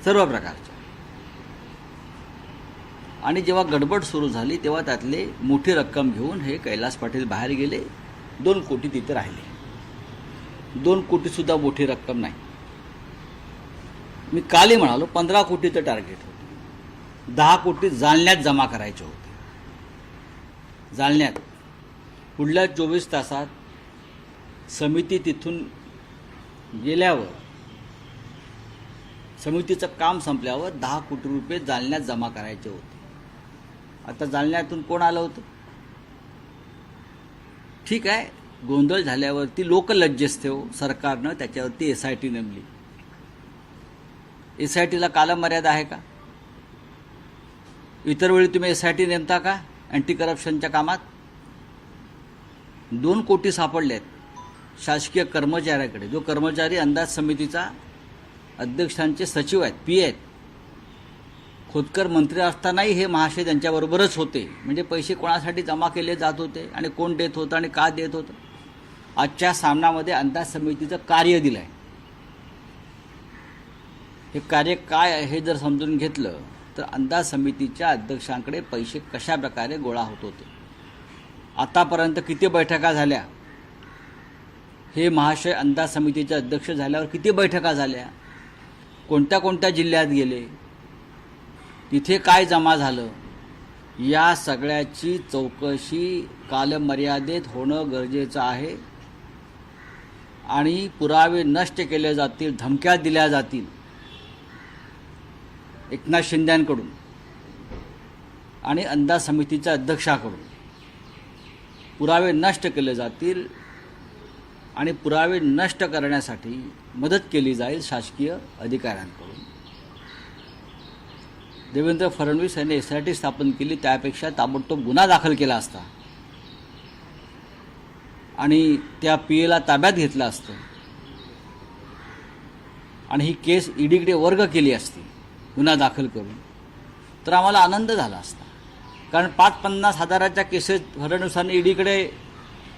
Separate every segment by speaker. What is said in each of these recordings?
Speaker 1: सर्व प्रकारच्या. आणि जेव्हा गडबड सुरू झाली तेव्हा त्यातले मोठी रक्कम घेऊन हे कैलास पाटील बाहेर गेले. 2 कोटी तिथे राहिले. 2 कोटीसुद्धा मोठी रक्कम नाही. मी कालही म्हणालो 15 कोटीचं टार्गेट होतं. 10 कोटी जालन्यात जमा करायचे होते. जालन्यात पुढल्या 24 तासात समिती तिथून गेल्यावर, समितीचं काम संपल्यावर 10 कोटी रुपये जालन्यात जमा करायचे होते. आता जालन्यातून कोण आलं होतं? ठीक आहे, गोंधळ झाल्यावरती लोकलज्जस्ते हो सरकारनं त्याच्यावरती SIT नेमली. SITला कालमर्यादा आहे का? इतर वेळी तुम्ही SIT नेमता का अँटी करप्शनच्या कामात? 2 कोटी सापडले आहेत शासकीय कर्मचाऱ्याकडे, जो कर्मचारी अंदाज समितीचा अध्यक्षांचे सचिव आहेत, PA आहेत. खोतकर मंत्री असतानाही हे महाशय त्यांच्याबरोबरच होते. म्हणजे पैसे कोणासाठी जमा केले जात होते आणि कोण देत होतं आणि का देत होतं. आजच्या सामनामध्ये अंदाज समितीचं कार्य दिलं आहे. हे कार्य काय आहे हे जर समजून घेतलं तर अंदाज समितीच्या अध्यक्षांकडे पैसे कशा प्रकारे गोळा होत होते, आतापर्यंत किती बैठका झाल्या, हे महाशय अंदाज समितीचे अध्यक्ष झाल्यावर किती बैठका झाल्या, कोणत्या कोणत्या जिल्ह्यात गेले, तिथे काय जमा झालं, या सगळ्याची चौकशी कालमर्यादेत होणं गरजेचं आहे. आणि पुरावे नष्ट केले जातील, धमक्या दिल्या जातील एकनाथ शिंदेंकडून आणि अंदाज समितीच्या अध्यक्षाकडून. पुरावे नष्ट केले जातील आणि पुरावे नष्ट करण्यासाठी मदत केली जाईल शासकीय अधिकाऱ्यांकडून. देवेंद्र फडणवीस यांनी SIT स्थापन केली, त्यापेक्षा ताबडतोब गुन्हा दाखल केला असता आणि त्या PAला ताब्यात घेतलं असतं आणि ही केस EDकडे वर्ग केली असती गुन्हा दाखल करून, तर आम्हाला आनंद झाला असता. कारण 5-50 हजाराच्या केसेस फडणवीसांनी EDकडे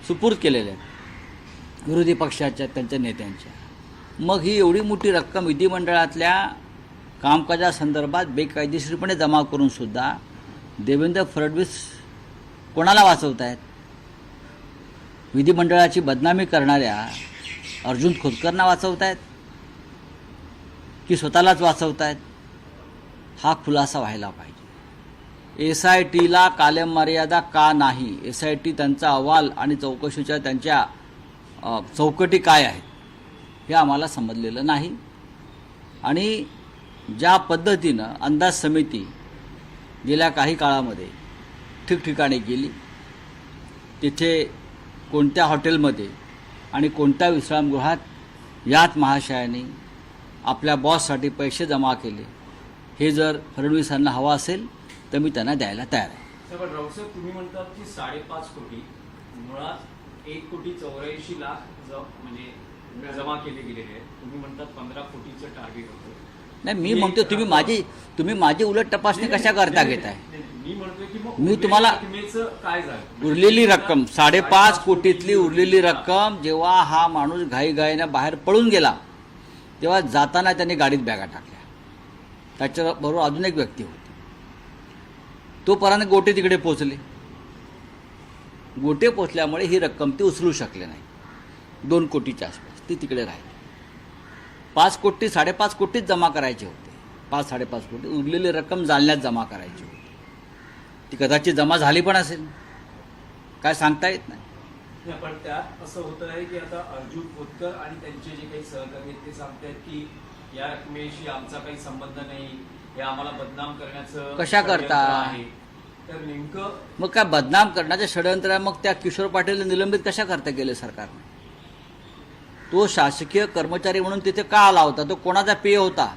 Speaker 1: सुपूर्द केलेल्या आहेत विरोधी पक्षाच्या, त्यांच्या नेत्यांच्या. मग ही एवढी मोठी रक्कम विधिमंडळातल्या कामकाजासंदर्भात बेकायदेशीरपणे जमा करूनसुद्धा देवेंद्र फडणवीस कोणाला वाचवत आहेत? विधिमंडळाची बदनामी करणाऱ्या अर्जुन खोतकरना वाचवत आहेत की स्वतःलाच वाचवत आहेत? हा खुलासा व्हायला पाहिजे. SITला कालमर्यादा का नाही? SIT त्यांचा अहवाल आणि चौकशीच्या त्यांच्या चौकटी काय आहेत हे आम्हाला समजलेलं नाही. आणि ज्या पद्धतीनं अंदाज समिती गेल्या काही काळामध्ये ठिकठिकाणी गेली, तिथे कोणत्या हॉटेलमध्ये आणि कोणत्या विश्रामगृहात याच महाशयाने आपल्या बॉससाठी पैसे जमा केले, हे जर फडणवीसांना हवा असेल तर मी त्यांना द्यायला तयार आहे.
Speaker 2: पण रावसाहेब, तुम्ही म्हणतात की 5.5 कोटी मुळात 1,84,00,000 म्हणजे जमा केले गेलेले आहेत. तुम्ही म्हणतात 15 कोटीचं टार्गेट होतं.
Speaker 1: नाही, मी म्हणतो तुम्ही माझी उलट तपासणी कशा करता घेताय?
Speaker 2: मी म्हणतोय की
Speaker 1: मी तुम्हाला
Speaker 2: काय झालं
Speaker 1: उरलेली रक्कम 5.5 कोटीतली उरलेली रक्कम, जेव्हा हा माणूस घाईघाईनं बाहेर पळून गेला तेव्हा जाताना त्यांनी गाडीत बॅगा टाकल्या. त्याच्याबरोबर अजून एक व्यक्ती होती. तोपर्यंत गोटे तिकडे पोचले. गोटे पोचल्यामुळे ही रक्कम ते उचलू शकले नाही. 2 कोटीच्या आसपास ती तिकडे राहिली. 5 कोटी 5.5 कोटीच जमा करायचे होते. 5-5.5 कोटी उरलेली रक्कम जालन्यात जमा करायची होती. ती कदाचित जमा झाली पण असेल, काय सांगता येत नाही.
Speaker 2: पण त्यात असं होतं आहे की आता अर्जुन खोतकर आणि त्यांचे जे काही सहकारी आहेत ते सांगतात की या रकमेशी आमचा काही संबंध नाही, हे आम्हाला बदनाम करण्याचं
Speaker 1: कशा करता
Speaker 2: आहे. तर नेमकं
Speaker 1: मग काय बदनाम करण्याचं षडयंत्र आहे? मग त्या किशोर पाटीलला निलंबित कशा करता गेले सरकारने? तो शासकीय कर्मचारी म्हणून तिथे का आला होता? तो कोणाचा PA होता?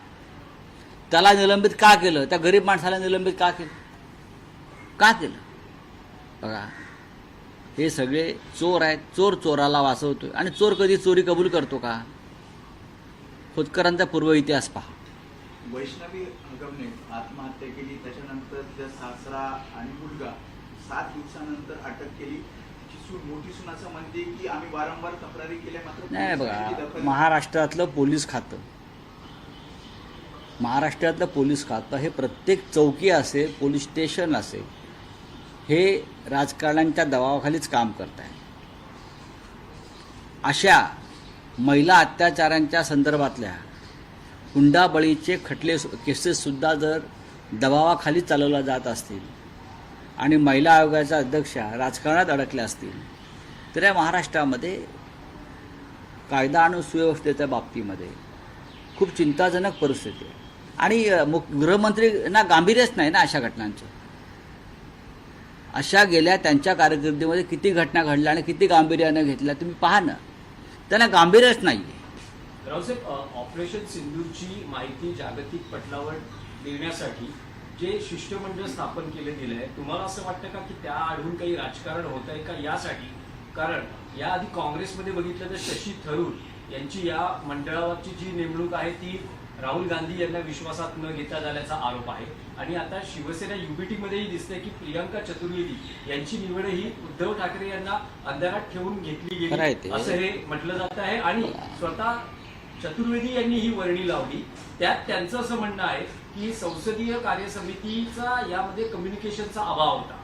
Speaker 1: त्याला निलंबित का केलं? त्या गरीब माणसाला निलंबित का केलं? का केलं? बघा, हे सगळे चोर आहेत. चोर चोराला वाचवतोय. आणि चोर कधी चोरी कबूल करतो का? खोतकरांचा पूर्व इतिहास पहा.
Speaker 3: वैष्णवी हगमने आत्महत्या केली, त्याच्यानंतर त्या सासरा आणि मुलगा 7 दिवसानंतर अटक केली. मोठी सून असं म्हणते की आम्ही वारंवार तक्रारी केल्या, मात्र
Speaker 1: नाही. बघा, महाराष्ट्रातलं पोलीस खातं महाराष्ट्रातलं पोलीस खातं हे प्रत्येक चौकी असेल, पोलीस स्टेशन असेल, हे राजकारण्यांच्या दबावाखालीच काम करत आहे. अशा महिला अत्याचारांच्या संदर्भातल्या हुंडाबळीचे खटले केसेससुद्धा जर दबावाखाली चालवल्या जात असतील आणि महिला आयोगाच्या अध्यक्षा राजकारणात अडकल्या असतील, तर या महाराष्ट्रामध्ये कायदा आणि सुव्यवस्थेच्या बाबतीमध्ये खूप चिंताजनक परिस्थिती आहे. आणि गृहमंत्र्यांना गांभीर्यच नाही ना अशा घटनांचं. अशा गेल्या त्यांच्या कारकिर्दीमध्ये किती घटना घडल्या आणि किती गांभीर्यानं घेतल्या तुम्ही पहा ना. त्यांना गांभीर्यच नाही आहे.
Speaker 2: रावसाहेब, ऑपरेशन सिंधूरची माहिती जागतिक पटलावर देण्यासाठी जे शिष्टमंडळ स्थापन केलं गेलं आहे, तुम्हाला असं वाटतं का की त्या आडून काही राजकारण होत आहे का यासाठी? कारण याआधी काँग्रेसमध्ये बघितलं तर शशी थरूर यांची या मंडळावरची जी नेमणूक आहे ती राहुल गांधी यांना विश्वासात न घेता झाल्याचा आरोप आहे. आणि आता शिवसेना युबीटीमध्येही दिसतंय की प्रियंका चतुर्वेदी यांची निवड ही उद्धव ठाकरे यांना अंधारात ठेवून घेतली
Speaker 1: खरं आहे
Speaker 2: गेली
Speaker 1: ते.
Speaker 2: असं हे म्हटलं जात आहे. आणि स्वतः चतुर्वेदी यांनी ही वर्णी लावली. त्यात त्यांचं असं म्हणणं आहे की संसदीय कार्यसमितीचा यामध्ये कम्युनिकेशनचा अभाव होता.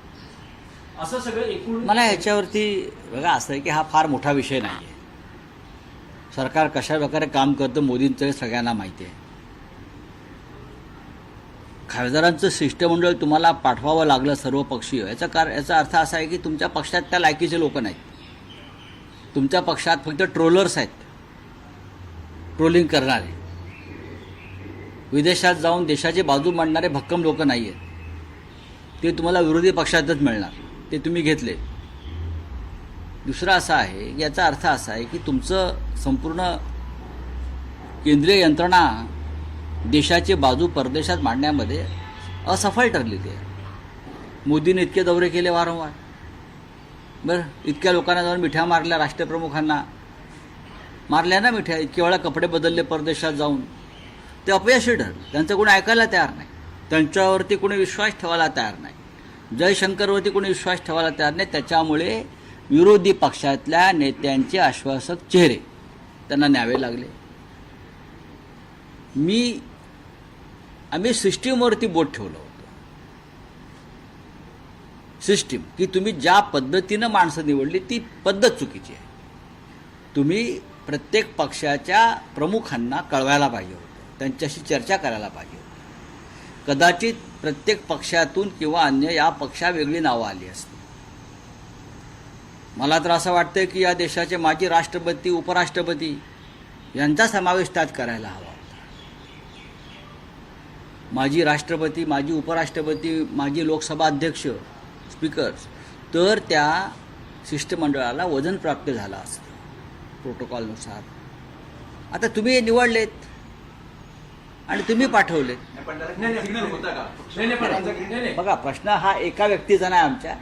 Speaker 2: असं सगळं एकूण
Speaker 1: मला ह्याच्यावरती बघा असं आहे की हा फार मोठा विषय नाही आहे. सरकार कशा प्रकारे काम करतं मोदींचं सगळ्यांना माहिती आहे. खासदारांचं शिष्टमंडळ तुम्हाला पाठवावं लागलं सर्वपक्षीय, याचा अर्थ असा आहे की तुमच्या पक्षात त्या लायकीचे लोक नाहीत. तुमच्या पक्षात फक्त ट्रोलर्स आहेत, ट्रोलिंग करणारे, विदेशात जाऊन देशाची बाजू मांडणारे भक्कम लोक नाही आहेत. ते तुम्हाला विरोधी पक्षातच मिळणार, ते तुम्ही घेतले. दुसरं असं आहे, याचा अर्थ असा आहे की तुमचं संपूर्ण केंद्रीय यंत्रणा देशाची बाजू परदेशात मांडण्यामध्ये असफल ठरलेली आहे. मोदीने इतके दौरे केले वारंवार, बरं इतक्या लोकांना जाऊन मिठ्या मारल्या, राष्ट्रप्रमुखांना मारल्या ना मिठ्या, इतके वेळा कपडे बदलले परदेशात जाऊन, ते अपयशी ठरलं. त्यांचं कोणी ऐकायला तयार नाही, त्यांच्यावरती कोणी विश्वास ठेवायला तयार नाही, जयशंकरवरती कोणी विश्वास ठेवायला तयार नाही. त्याच्यामुळे विरोधी पक्षातल्या नेत्यांचे आश्वासक चेहरे त्यांना न्यावे लागले. आम्ही सिस्टीमवरती बोट ठेवलं होतं. सिस्टीम की तुम्ही ज्या पद्धतीनं माणसं निवडली ती पद्धत चुकीची आहे. तुम्ही प्रत्येक पक्षाच्या प्रमुखांना कळवायला पाहिजे होतं, त्यांच्याशी चर्चा करायला पाहिजे होती. कदाचित प्रत्येक पक्षातून किंवा अन्य या पक्षावेगळी नावं आली असती. मला तर असं वाटतं की या देशाचे माजी राष्ट्रपती, उपराष्ट्रपती यांचा समावेश त्यात करायला हवा होता. माजी राष्ट्रपती, माजी उपराष्ट्रपती, माजी लोकसभा अध्यक्ष, स्पीकर्स, तर त्या शिष्टमंडळाला वजन प्राप्त झालं असतं प्रोटोकॉलनुसार. आता तुम्ही निवडलेत आणि तुम्ही पाठवलेत.
Speaker 3: पण त्याला सिग्नल होता का?
Speaker 2: नाही,
Speaker 1: बघा प्रश्न हा एका व्यक्तीचा नाही आमच्या,